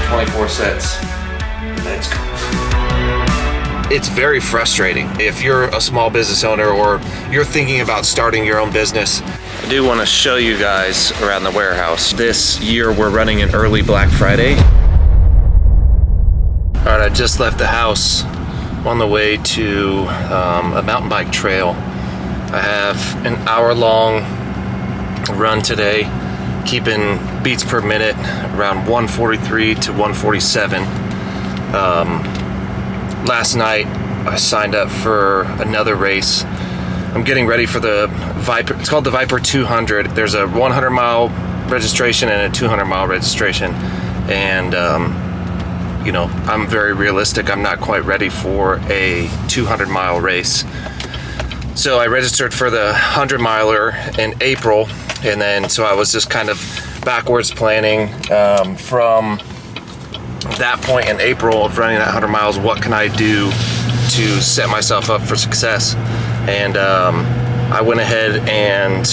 24 sets. Let's go. It's very frustrating if you're a small business owner or you're thinking about starting your own business. I do want to show you guys around the warehouse. This year we're running an early Black Friday. All right, I just left the house on the way to a mountain bike trail. I have an hour-long run today, keeping beats per minute around 143 to 147. Last night I signed up for another race. I'm getting ready for the Viper. It's called the Viper 200. There's a 100-mile registration and a 200-mile registration, and you know, I'm very realistic. I'm not quite ready for a 200-mile race. So I registered for the 100-miler in April, and then so I was just kind of backwards planning from that point in April of running that 100 miles. What can I do to set myself up for success? And I went ahead and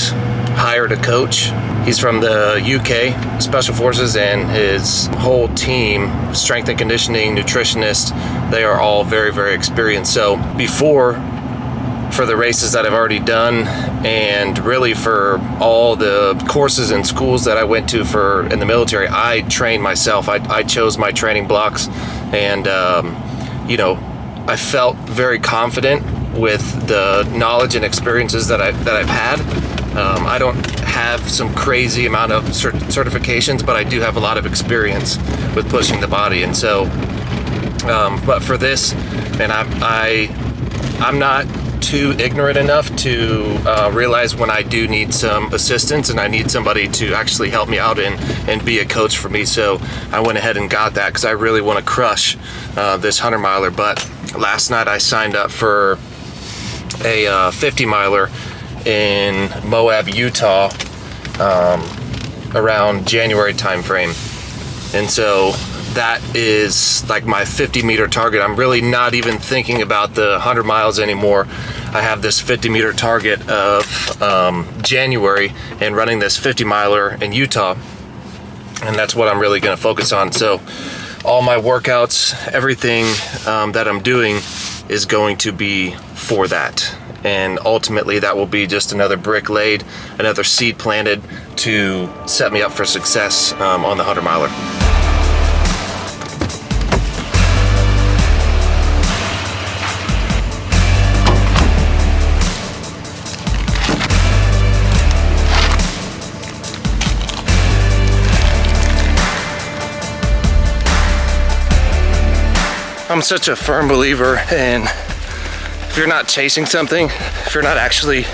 hired a coach. He's from the UK Special Forces, and his whole team, strength and conditioning, nutritionist, they are all very, very experienced. So before, for the races that I've already done, and really for all the courses and schools that I went to for in the military, I trained myself. I chose my training blocks, and you know, I felt very confident with the knowledge and experiences that I've had. I don't have some crazy amount of certifications, but I do have a lot of experience with pushing the body. And so, but for this, and I'm not too ignorant enough to realize when I do need some assistance and I need somebody to actually help me out and be a coach for me. So I went ahead and got that because I really want to crush this 100-miler. But last night I signed up for a 50-miler in Moab, Utah, around January timeframe. And so that is like my 50-meter target. I'm really not even thinking about the 100 miles anymore. I have this 50-meter target of January and running this 50-miler in Utah, and that's what I'm really going to focus on. So all my workouts, everything that I'm doing is going to be for that. And ultimately that will be just another brick laid, another seed planted to set me up for success on the 100-miler. I'm such a firm believer in, if you're not chasing something, if you're not actually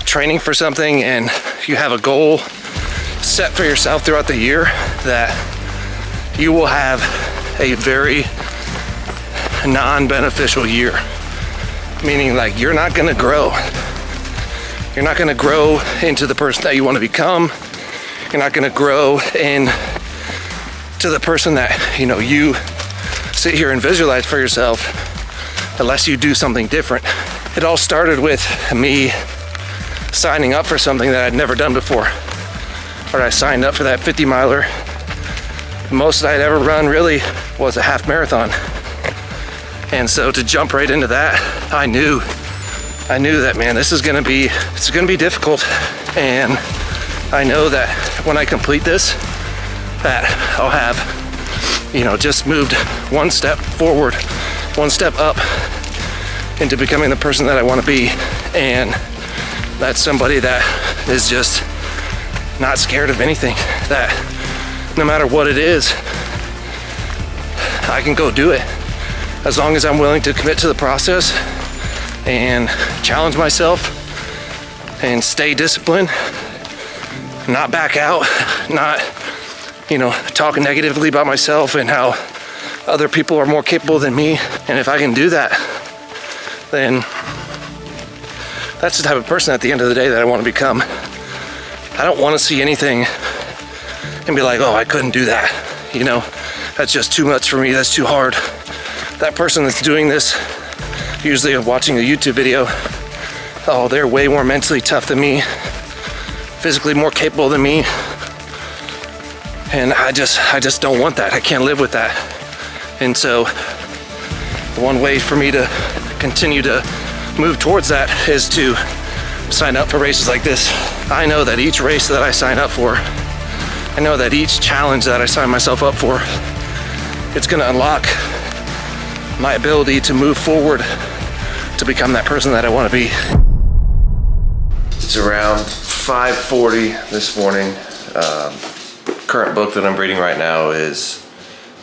training for something and you have a goal set for yourself throughout the year, that you will have a very non-beneficial year. Meaning, like, you're not gonna grow. You're not gonna grow into the person that you want to become. You're not gonna grow into the person that, you know, you sit here and visualize for yourself unless you do something different. It all started with me signing up for something that I'd never done before. Or I signed up for that 50-miler. The most I'd ever run really was a half marathon. And so to jump right into that, I knew that, man, it's gonna be difficult. And I know that when I complete this, that I'll have, you know, just moved one step forward, one step up into becoming the person that I want to be. And that's somebody that is just not scared of anything, that no matter what it is, I can go do it as long as I'm willing to commit to the process and challenge myself and stay disciplined, not back out, not, you know, talking negatively about myself and how other people are more capable than me. And if I can do that, then that's the type of person at the end of the day that I want to become. I don't want to see anything and be like, oh, I couldn't do that. You know, that's just too much for me. That's too hard. That person that's doing this, usually watching a YouTube video, oh, they're way more mentally tough than me, physically more capable than me. And I just don't want that. I can't live with that. And so the one way for me to continue to move towards that is to sign up for races like this. I know that each race that I sign up for, I know that each challenge that I sign myself up for, it's gonna unlock my ability to move forward to become that person that I wanna be. It's around 5:40 this morning. Current book that I'm reading right now is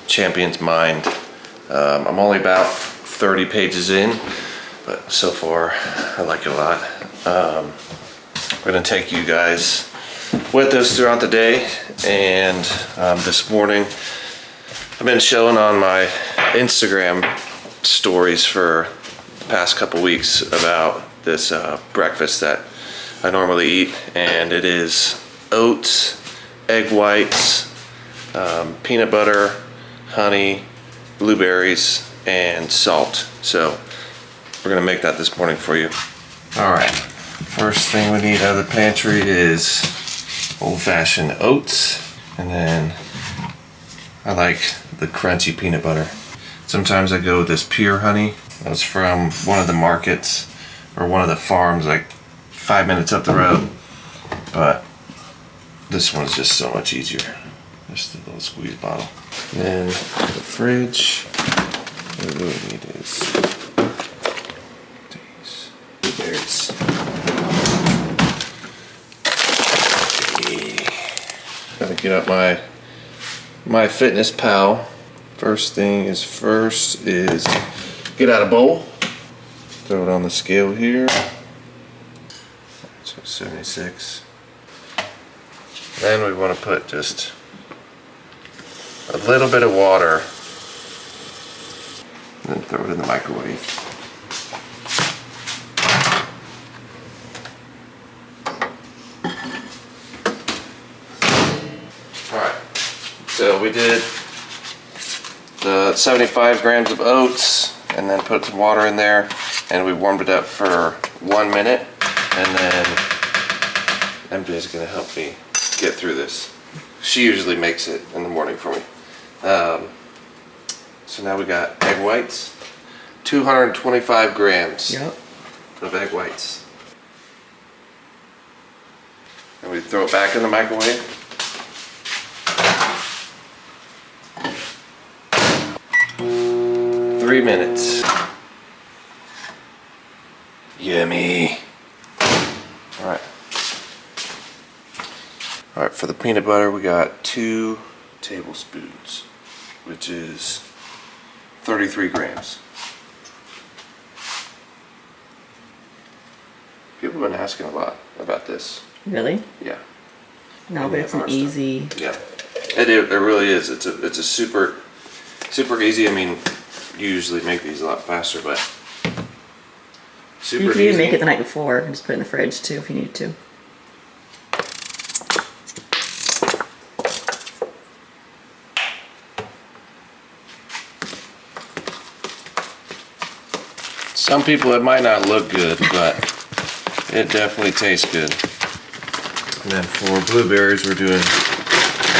Champion's Mind. I'm only about 30 pages in, but so far I like it a lot. We're gonna take you guys with us throughout the day, and this morning I've been showing on my Instagram stories for the past couple weeks about this breakfast that I normally eat, and it is oats, egg whites, peanut butter, honey, blueberries, and salt. So we're gonna make that this morning for you. All right, first thing we need out of the pantry is old-fashioned oats, and then I like the crunchy peanut butter. Sometimes I go with this pure honey. That's from one of the markets or one of the farms like 5 minutes up the road, but this one's just so much easier. Just a little squeeze bottle. And then the fridge, what we really need is these blueberries. Gotta get up my Fitness Pal. First is get out a bowl, throw it on the scale here. So 76. Then we want to put just a little bit of water, and then throw it in the microwave. Alright, so we did the 75 grams of oats and then put some water in there, and we warmed it up for 1 minute, and then MJ's gonna help me get through this. She usually makes it in the morning for me. So now we got egg whites, 225 grams of egg whites. And we throw it back in the microwave. Three minutes. Yummy. All right, for the peanut butter, we got 2 tablespoons, which is 33 grams. People have been asking a lot about this. Really? Yeah. No, but it's an easy. Yeah, it really is. It's a super easy. I mean, you usually make these a lot faster, but super easy. You can even make it the night before and just put it in the fridge too if you need to. Some people, it might not look good, but it definitely tastes good. And then for blueberries, we're doing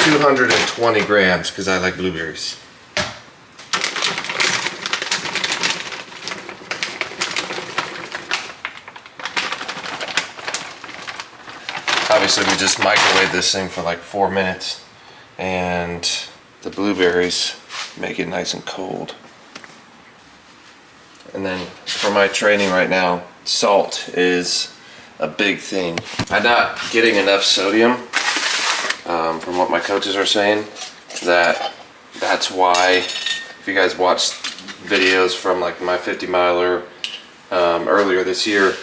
220 grams because I like blueberries. Obviously, we just microwave this thing for like 4 minutes, and the blueberries make it nice and cold. And then for my training right now, salt is a big thing. I'm not getting enough sodium from what my coaches are saying. That's why, if you guys watched videos from like my 50 miler earlier this year,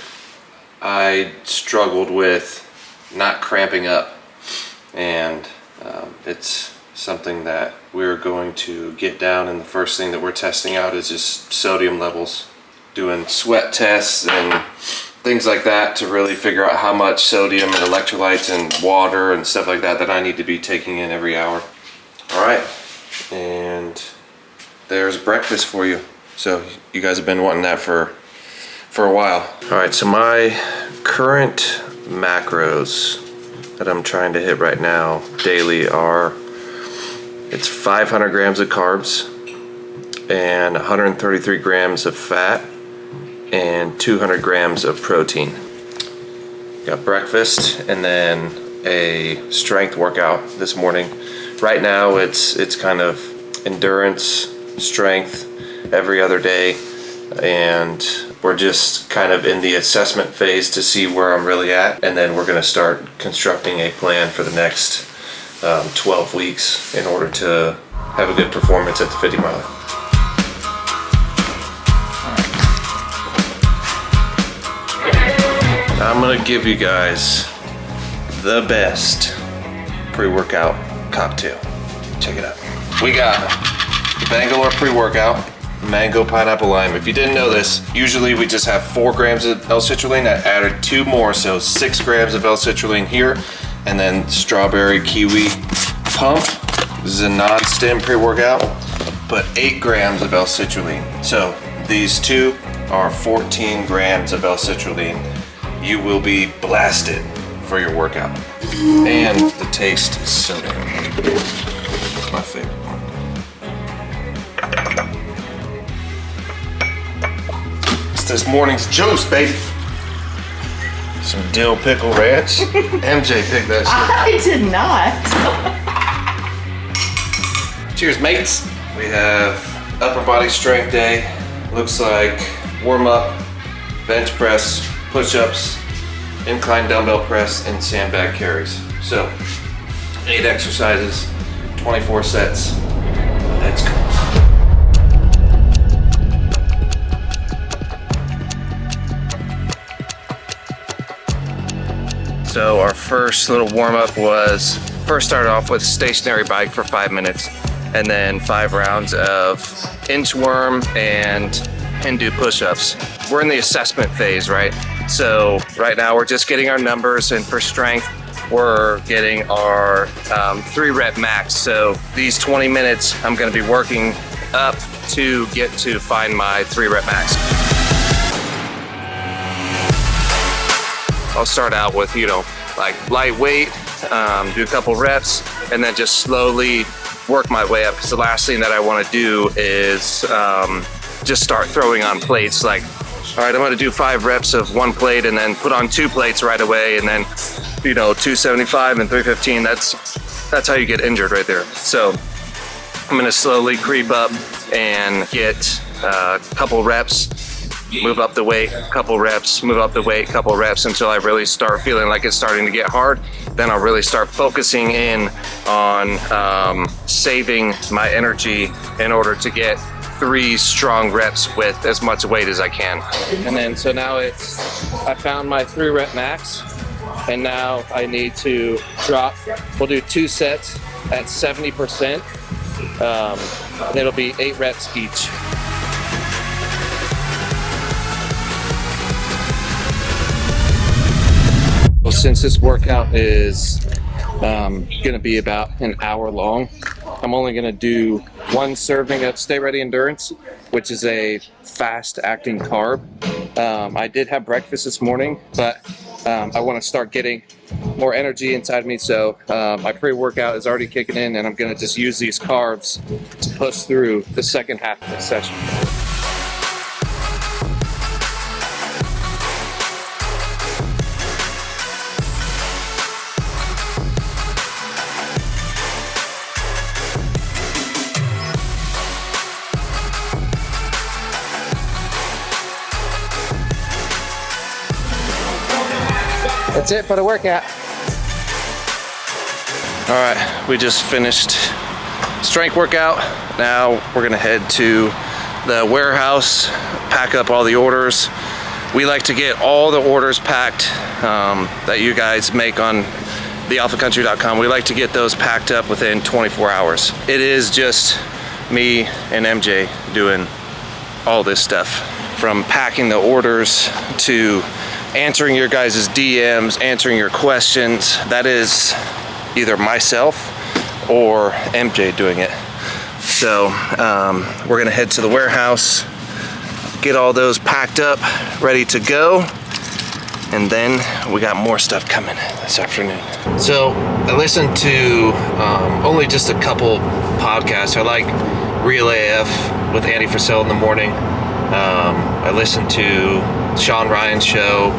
I struggled with not cramping up, and it's something that we're going to get down, and the first thing that we're testing out is just sodium levels, doing sweat tests and things like that to really figure out how much sodium and electrolytes and water and stuff like that I need to be taking in every hour. All right, and there's breakfast for you. So you guys have been wanting that for a while. All right, so my current macros that I'm trying to hit right now daily are It's 500 grams of carbs and 133 grams of fat and 200 grams of protein. Got breakfast and then a strength workout this morning. Right now it's kind of endurance, strength every other day, and we're just kind of in the assessment phase to see where I'm really at, and then we're going to start constructing a plan for the next 12 weeks in order to have a good performance at the 50 mile. I'm going to give you guys the best pre-workout cocktail. Check it out. We got the Bangalore pre-workout, mango, pineapple, lime. If you didn't know this, usually we just have 4 grams of L-citrulline. I added 2 more, so 6 grams of L-citrulline here, and then strawberry kiwi pump. This is a non-stim pre-workout, but 8 grams of L-citrulline. So these two are 14 grams of L-citrulline. You will be blasted for your workout. And the taste is so damn good. It's my favorite one. It's this morning's juice, baby. Some dill pickle ranch. MJ picked that shit. I did not. Cheers, mates. We have upper body strength day. Looks like warm up, bench press, push-ups, incline dumbbell press, and sandbag carries. So 8 exercises, 24 sets. Let's go. So our first little warm-up was, first started off with stationary bike for 5 minutes, and then 5 rounds of inchworm and Hindu push-ups. We're in the assessment phase, right? So right now we're just getting our numbers, and for strength, we're getting our 3 rep max. So these 20 minutes, I'm gonna be working up to get to find my 3 rep max. I'll start out with, like lightweight, do a couple reps, and then just slowly work my way up. Because the last thing that I want to do is just start throwing on plates. Like, all right, I'm going to do 5 reps of 1 plate and then put on 2 plates right away, and then 275 and 315. That's how you get injured right there. So I'm going to slowly creep up and get a couple reps, move up the weight, couple reps, move up the weight, couple reps, until I really start feeling like it's starting to get hard. Then I'll really start focusing in on saving my energy in order to get 3 strong reps with as much weight as I can. And then, so now I found my 3 rep max, and now I need to drop. We'll do 2 sets at 70%. And it'll be 8 reps each. Well, since this workout is gonna be about an hour long, I'm only gonna do 1 serving of Stay Ready Endurance, which is a fast acting carb. I did have breakfast this morning, but I wanna start getting more energy inside me, so my pre-workout is already kicking in, and I'm gonna just use these carbs to push through the second half of the session. That's it for the workout. All right, we just finished strength workout. Now we're gonna head to the warehouse, pack up all the orders. We like to get all the orders packed that you guys make on thealphacountry.com. We like to get those packed up within 24 hours. It is just me and MJ doing all this stuff, from packing the orders to answering your guys' DMs, answering your questions. That is either myself or MJ doing it. So we're gonna head to the warehouse, get all those packed up, ready to go, And then we got more stuff coming this afternoon. So I listened to only just a couple podcasts. I like Real AF with Andy Frisell in the morning. I listened to Sean Ryan's show,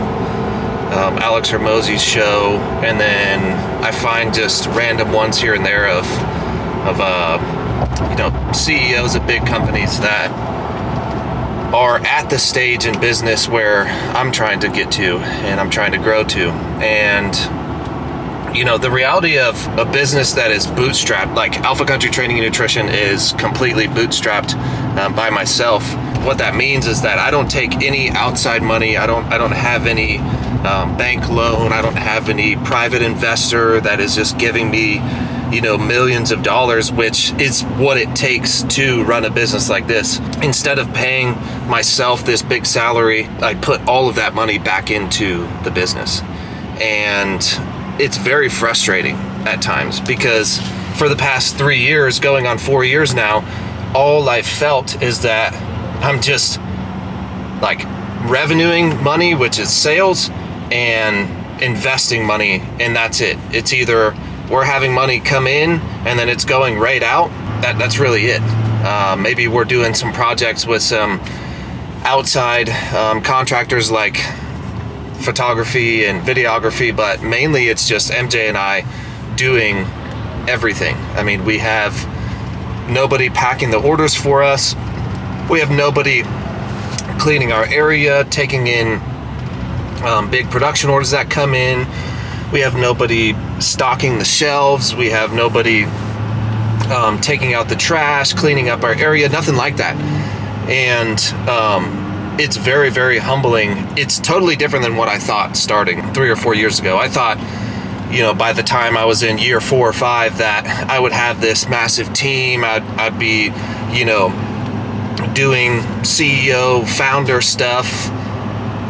Alex Hormozy's show, and then I find just random ones here and there of CEOs of big companies that are at the stage in business where I'm trying to get to and I'm trying to grow to. And the reality of a business that is bootstrapped, like Alpha Country Training and Nutrition is completely bootstrapped by myself. What that means is that I don't take any outside money. I don't have any bank loan. I don't have any private investor that is just giving me millions of dollars, which is what it takes to run a business like this. Instead of paying myself this big salary, I put all of that money back into the business. And it's very frustrating at times because for the past 3 years, going on 4 years now, all I've felt is that I'm just like revenuing money, which is sales, and investing money, and that's it. It's either we're having money come in and then it's going right out. That's really it. Maybe we're doing some projects with some outside contractors like photography and videography, but mainly it's just MJ and I doing everything. I mean, we have nobody packing the orders for us. We have nobody cleaning our area, taking in big production orders that come in. We have nobody stocking the shelves. We have nobody taking out the trash, cleaning up our area, nothing like that. And it's very, very humbling. It's totally different than what I thought starting 3 or 4 years ago. I thought, by the time I was in year 4 or 5, that I would have this massive team. I'd be, doing CEO, founder stuff.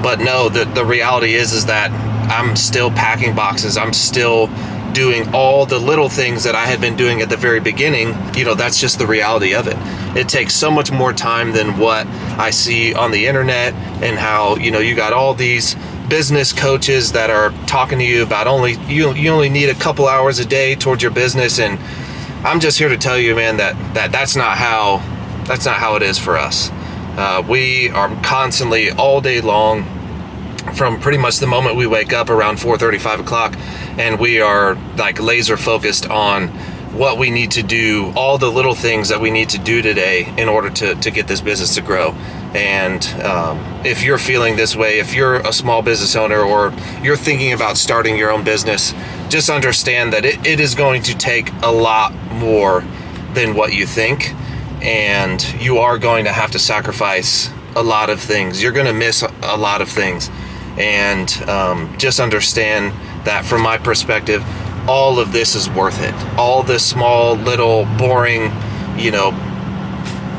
But no, the reality is that I'm still packing boxes. I'm still doing all the little things that I had been doing at the very beginning. That's just the reality of it. It takes so much more time than what I see on the internet, and how, you got all these business coaches that are talking to you about you only need a couple hours a day towards your business. And I'm just here to tell you, man, that's not how it is for us. We are constantly all day long, from pretty much the moment we wake up around 4:30, 5 o'clock, and we are like laser focused on what we need to do, all the little things that we need to do today in order to get this business to grow. And if you're feeling this way, if you're a small business owner or you're thinking about starting your own business, just understand that it is going to take a lot more than what you think. And you are going to have to sacrifice a lot of things. You're going to miss a lot of things. And just understand that from my perspective, all of this is worth it. All the small, little, boring,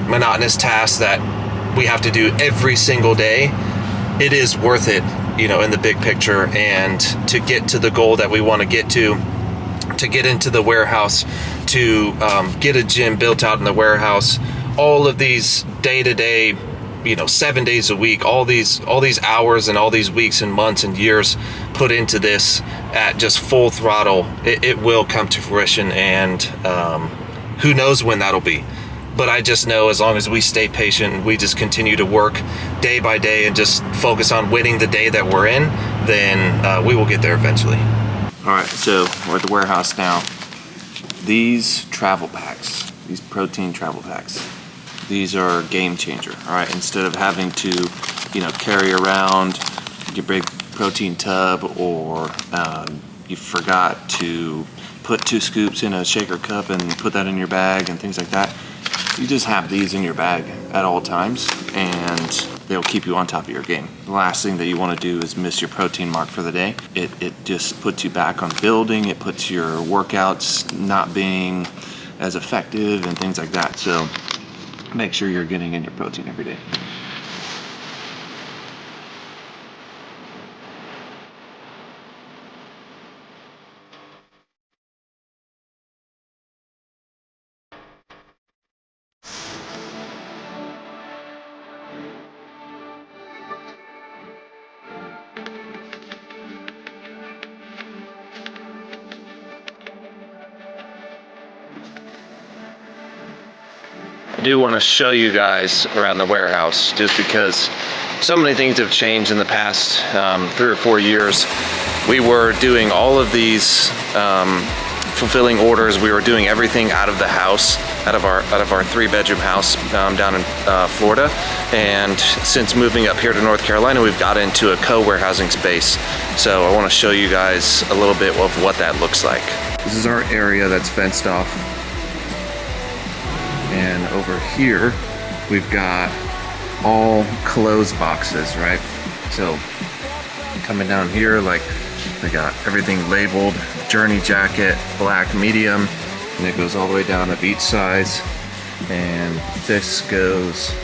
monotonous tasks that we have to do every single day, it is worth it, in the big picture. And to get to the goal that we want to get into the warehouse, to get a gym built out in the warehouse, all of these day-to-day, 7 days a week, all these hours and all these weeks and months and years put into this at just full throttle, it will come to fruition. And who knows when that'll be. But I just know as long as we stay patient and we just continue to work day by day and just focus on winning the day that we're in, then we will get there eventually. All right, so we're at the warehouse now. These travel packs, these protein travel packs, these are a game changer. All right, instead of having to, carry around your big protein tub, or you forgot to put 2 scoops in a shaker cup and put that in your bag and things like that, you just have these in your bag at all times, and they'll keep you on top of your game. The last thing that you want to do is miss your protein mark for the day. It just puts you back on building. It puts your workouts not being as effective and things like that. So make sure you're getting in your protein every day. I do want to show you guys around the warehouse just because so many things have changed in the past 3 or 4 years. We were doing all of these fulfilling orders. We were doing everything out of the house, out of our 3-bedroom house down in Florida. And since moving up here to North Carolina, we've got into a co-warehousing space. So I want to show you guys a little bit of what that looks like. This is our area that's fenced off. And over here, we've got all clothes boxes, right? So coming down here, like, we got everything labeled, Journey jacket, black, medium, and it goes all the way down to beach size. And this goes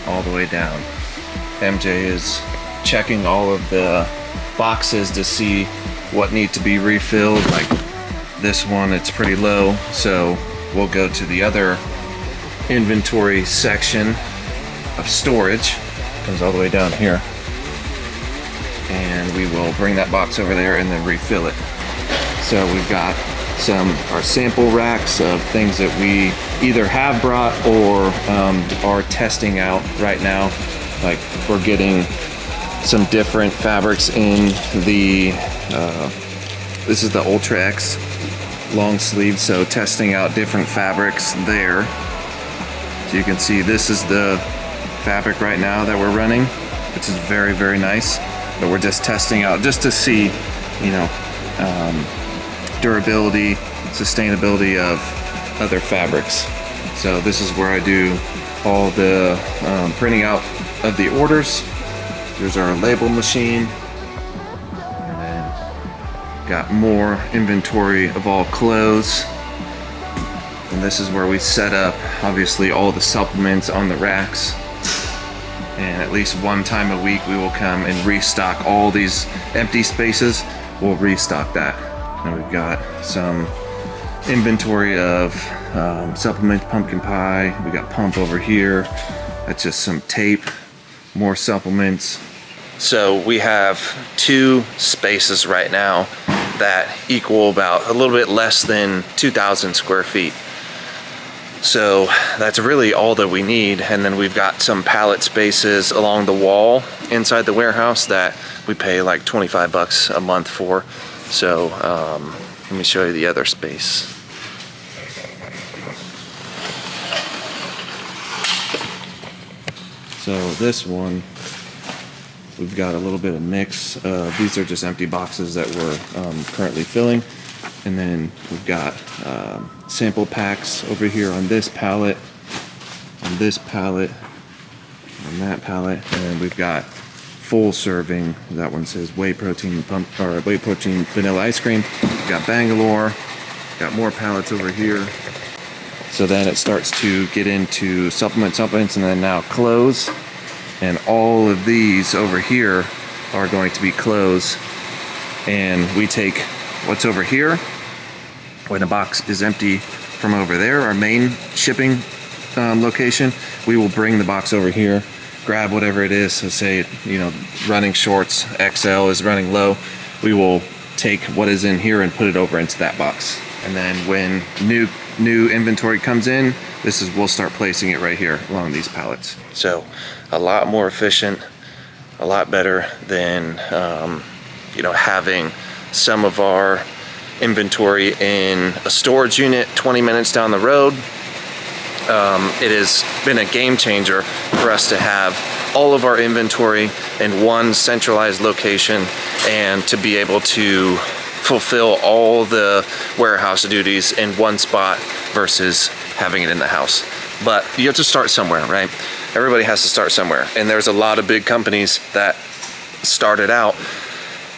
all the way down. MJ is checking all of the boxes to see what need to be refilled. Like this one, it's pretty low, so we'll go to the other inventory section of storage. Comes all the way down here. And we will bring that box over there and then refill it. So we've got our sample racks of things that we either have brought or are testing out right now. Like we're getting some different fabrics in the, this is the Ultra X long sleeve, so testing out different fabrics there. So you can see this is the fabric right now that we're running, which is very, very nice. But we're just testing out just to see, you know, durability, sustainability of other fabrics. So this is where I do all the printing out of the orders. There's our label machine. And then got more inventory of all clothes. And this is where we set up, obviously, all the supplements on the racks. And at least one time a week we will come and restock all these empty spaces. We'll restock that. And we've got some inventory of supplement pumpkin pie. We got pump over here. That's just some tape, more supplements. So we have 2 spaces right now that equal about a little bit less than 2,000 square feet. So that's really all that we need. And then we've got some pallet spaces along the wall inside the warehouse that we pay like 25 bucks a month for. So let me show you the other space. So this one, we've got a little bit of mix. These are just empty boxes that we're currently filling. And then we've got sample packs over here on this pallet, on this pallet, on that pallet, and then we've got full serving. That one says whey protein whey protein vanilla ice cream. We've got Bangalore, got more pallets over here. So then it starts to get into supplements, and then now clothes, and all of these over here are going to be clothes, and we take what's over here when the box is empty from over there, our main shipping location. We will bring the box over here, grab whatever it is. So say, you know, running shorts XL is running low. We will take what is in here and put it over into that box. And then when new inventory comes in, we'll start placing it right here along these pallets. So a lot more efficient, a lot better than you know, having some of our inventory in a storage unit 20 minutes down the road. It has been a game changer for us to have all of our inventory in one centralized location and to be able to fulfill all the warehouse duties in one spot versus having it in the house. But you have to start somewhere, right? Everybody has to start somewhere. And there's a lot of big companies that started out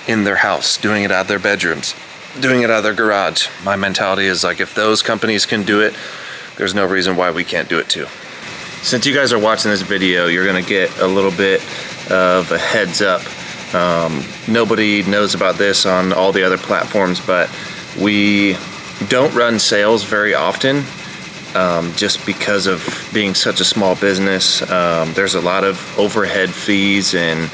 in their house, doing it out of their bedrooms, doing it out of their garage. My mentality is like, if those companies can do it, there's no reason why we can't do it too. Since you guys are watching this video, you're gonna get a little bit of a heads up. Nobody knows about this on all the other platforms, but we don't run sales very often just because of being such a small business. There's a lot of overhead fees, and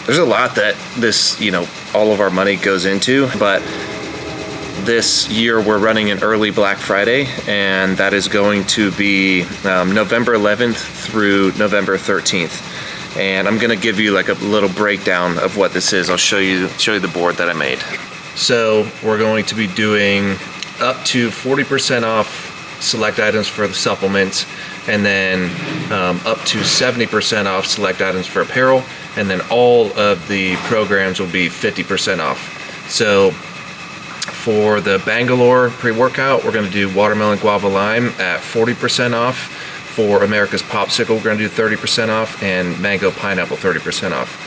there's a lot that this, you know, all of our money goes into. But this year we're running an early Black Friday, and that is going to be November 11th through November 13th. And I'm gonna give you like a little breakdown of what this is. I'll show you the board that I made. So we're going to be doing up to 40% off select items for the supplements, and then up to 70% off select items for apparel, and then all of the programs will be 50% off. So for the Bangalore pre-workout, we're going to do watermelon guava lime at 40% off. For America's Popsicle, we're going to do 30% off, and mango pineapple 30% off.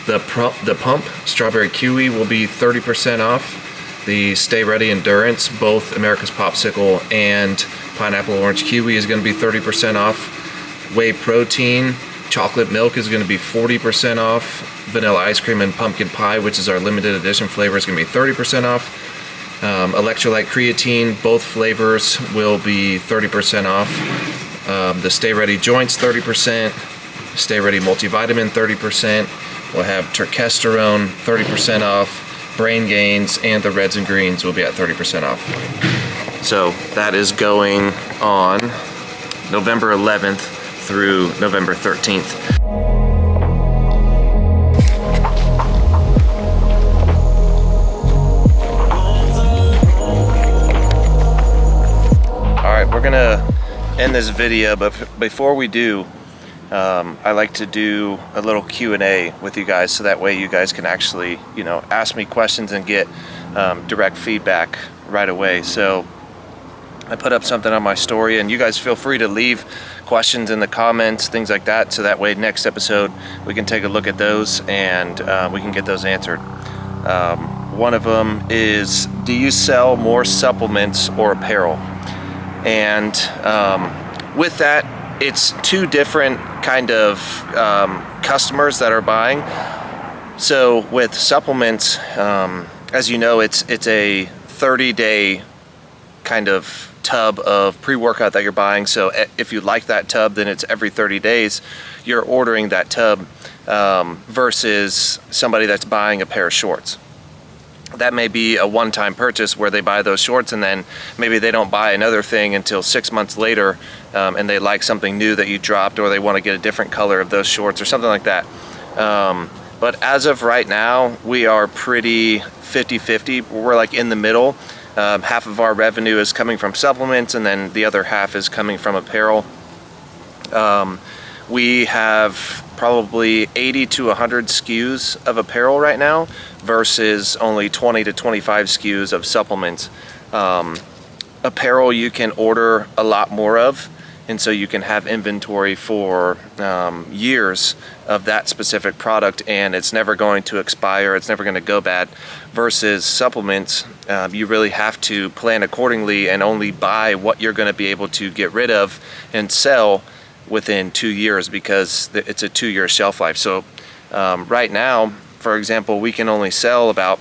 The pump strawberry kiwi will be 30% off. The Stay Ready Endurance, both America's Popsicle and Pineapple Orange Kiwi, is going to be 30% off. Whey protein, chocolate milk is going to be 40% off. Vanilla ice cream and pumpkin pie, which is our limited edition flavor, is going to be 30% off. Electrolyte creatine, both flavors will be 30% off. The Stay Ready joints, 30%. Stay Ready multivitamin, 30%. We'll have turkesterone, 30% off. Brain gains and the reds and greens will be at 30% off. So that is going on November 11th through November 13th. All right, we're gonna end this video, but before we do, I like to do a little Q&A with you guys, so that way you guys can actually, ask me questions and get direct feedback right away. So I put up something on my story, and you guys feel free to leave questions in the comments, things like that, so that way next episode we can take a look at those and we can get those answered. One of them is, do you sell more supplements or apparel? And with that, it's two different kind of customers that are buying. So with supplements, as you know, it's a 30-day kind of tub of pre-workout that you're buying. So if you like that tub, then it's every 30 days you're ordering that tub, versus somebody that's buying a pair of shorts. That may be a one-time purchase where they buy those shorts, and then maybe they don't buy another thing until 6 months later, and they like something new that you dropped, or they want to get a different color of those shorts or something like that. But as of right now, we are pretty 50-50. We're like in the middle. Half of our revenue is coming from supplements, and then the other half is coming from apparel. We have probably 80 to 100 SKUs of apparel right now versus only 20 to 25 SKUs of supplements. Apparel you can order a lot more of, and so you can have inventory for years of that specific product, and it's never going to expire, it's never going to go bad. Versus supplements, you really have to plan accordingly and only buy what you're going to be able to get rid of and sell within 2 years, because it's a 2-year shelf life. So right now, for example, we can only sell about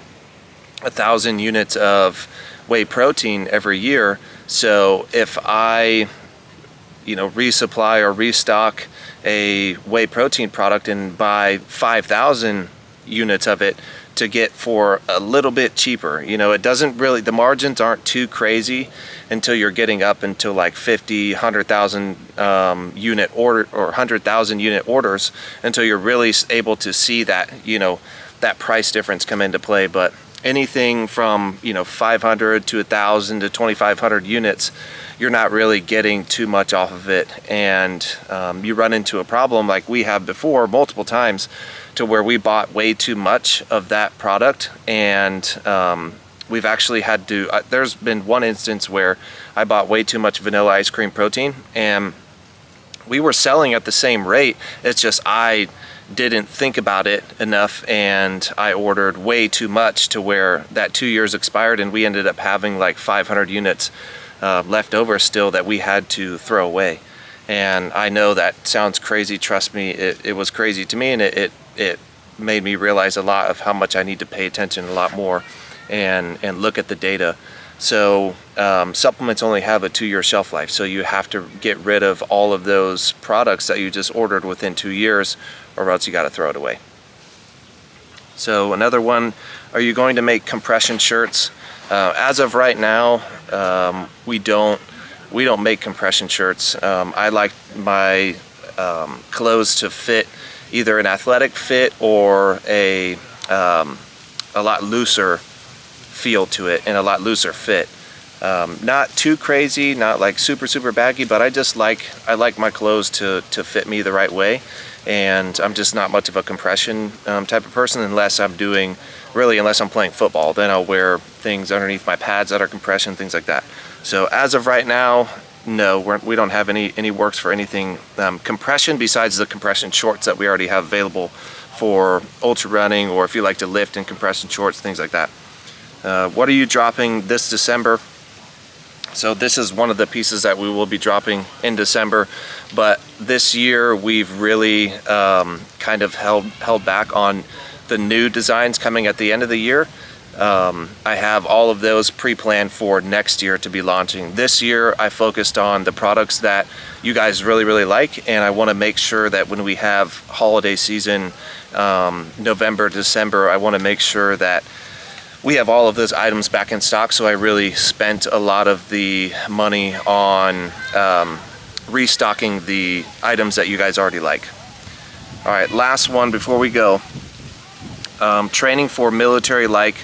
1,000 units of whey protein every year. So if I resupply or restock a whey protein product and buy 5,000 units of it to get for a little bit cheaper, it doesn't really, the margins aren't too crazy until you're getting up into like 50, 100,000 unit order or 100,000 unit orders, until you're really able to see that, that price difference come into play. But anything from 500 to 1,000 to 2,500 units, you're not really getting too much off of it, and you run into a problem like we have before multiple times, to where we bought way too much of that product, and we've actually had to, there's been one instance where I bought way too much vanilla ice cream protein, and we were selling at the same rate. It's just I didn't think about it enough, and I ordered way too much to where that 2 years expired, and we ended up having like 500 units left over still that we had to throw away. And I know that sounds crazy. Trust me, it was crazy to me, and it made me realize a lot of how much I need to pay attention a lot more and look at the data. So supplements only have a 2-year shelf life, so you have to get rid of all of those products that you just ordered within 2 years, or else you got to throw it away. So another one, are you going to make compression shirts? As of right now, we don't make compression shirts. I like my clothes to fit either an athletic fit or a lot looser feel to it and a lot looser fit. Not too crazy, not like super baggy, but I like my clothes to fit me the right way. And I'm just not much of a compression type of person unless I'm playing football. Then I'll wear things underneath my pads that are compression, things like that. So as of right now, no, we don't have any works for anything compression besides the compression shorts that we already have available for ultra running, or if you like to lift in compression shorts, things like that. What are you dropping this December? So this is one of the pieces that we will be dropping in December, but this year we've really kind of held back on the new designs coming at the end of the year. I have all of those pre-planned for next year to be launching. This year I focused on the products that you guys really like, and I want to make sure that when we have holiday season, November, December, I want to make sure that we have all of those items back in stock. So I really spent a lot of the money on restocking the items that you guys already like. All right, last one before we go. Training for military, like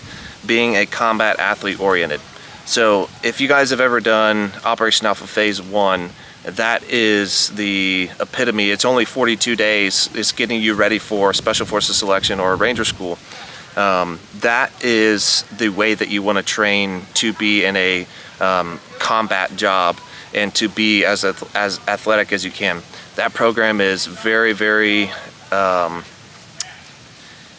being a combat athlete oriented. So if you guys have ever done Operation Alpha Phase 1, that is the epitome. It's only 42 days. It's getting you ready for Special Forces selection or Ranger School. That is the way that you want to train to be in a combat job and to be as athletic as you can. That program is very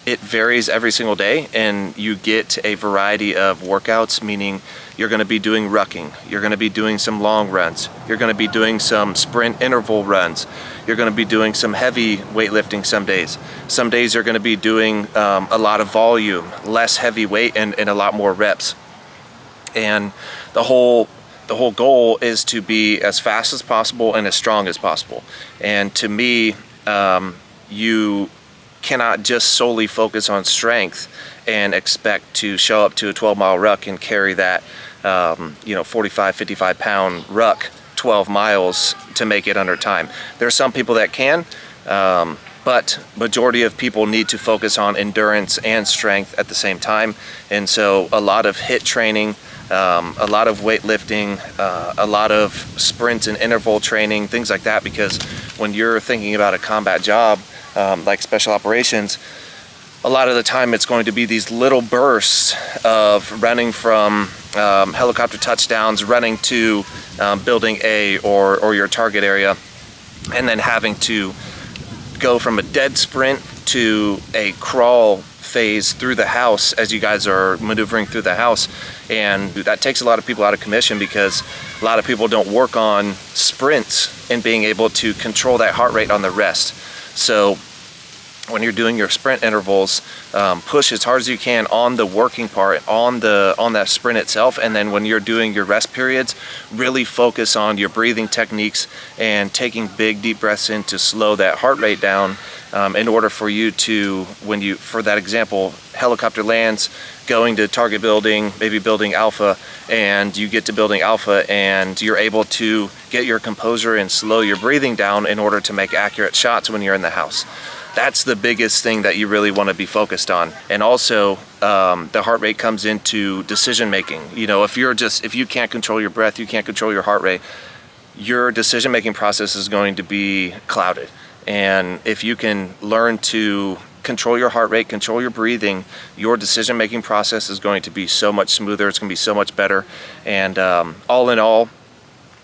it varies every single day, and you get a variety of workouts, meaning you're going to be doing rucking, you're going to be doing some long runs, you're going to be doing some sprint interval runs, you're going to be doing some heavy weightlifting some days. Some days you're going to be doing a lot of volume, less heavy weight, and a lot more reps. And the whole goal is to be as fast as possible and as strong as possible. And to me, you cannot just solely focus on strength and expect to show up to a 12-mile ruck and carry that 45, 55 pound ruck 12 miles to make it under time. There are some people that can, but majority of people need to focus on endurance and strength at the same time. And so a lot of HIIT training, a lot of weightlifting, a lot of sprint and interval training, things like that, because when you're thinking about a combat job, like special operations, a lot of the time it's going to be these little bursts of running from helicopter touchdowns, running to building A or your target area, and then having to go from a dead sprint to a crawl phase through the house as you guys are maneuvering through the house. And that takes a lot of people out of commission, because a lot of people don't work on sprints and being able to control that heart rate on the rest. So when you're doing your sprint intervals, push as hard as you can on the working part, on that sprint itself, and then when you're doing your rest periods, really focus on your breathing techniques and taking big deep breaths in to slow that heart rate down, in order for you to, for that example, helicopter lands, going to target building, maybe building Alpha, and you get to building Alpha and you're able to get your composure and slow your breathing down in order to make accurate shots when you're in the house. That's the biggest thing that you really want to be focused on. And also, the heart rate comes into decision making. If you can't control your breath, you can't control your heart rate, your decision making process is going to be clouded. And if you can learn to control your heart rate, control your breathing, your decision making process is going to be so much smoother. It's going to be so much better. And all in all,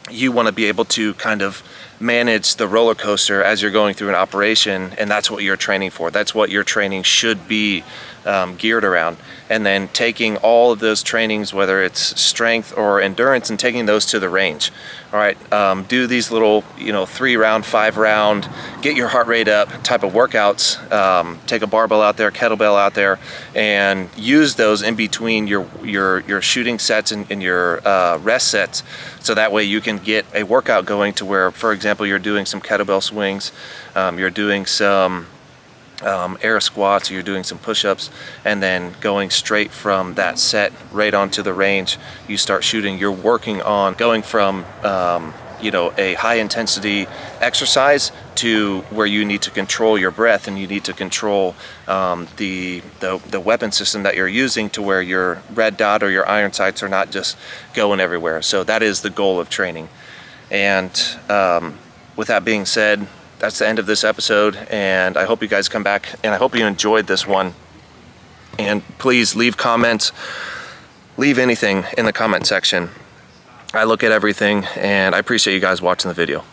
you want to be able to kind of manage the roller coaster as you're going through an operation, and that's what you're training for. That's what your training should be geared around. And then taking all of those trainings, whether it's strength or endurance, and taking those to the range. All right, do these little 3-round, 5-round, get your heart rate up type of workouts. Take a barbell out there, kettlebell out there, and use those in between your shooting sets and your rest sets, so that way you can get a workout going to where, for example, you're doing some kettlebell swings, you're doing some air squats, or you're doing some push-ups, and then going straight from that set right onto the range, you start shooting. You're working on going from you know, a high intensity exercise to where you need to control your breath, and you need to control the weapon system that you're using, to where your red dot or your iron sights are not just going everywhere. So that is the goal of training. And with that being said, that's the end of this episode, and I hope you guys come back, and I hope you enjoyed this one. And please leave comments, leave anything in the comment section. I look at everything, and I appreciate you guys watching the video.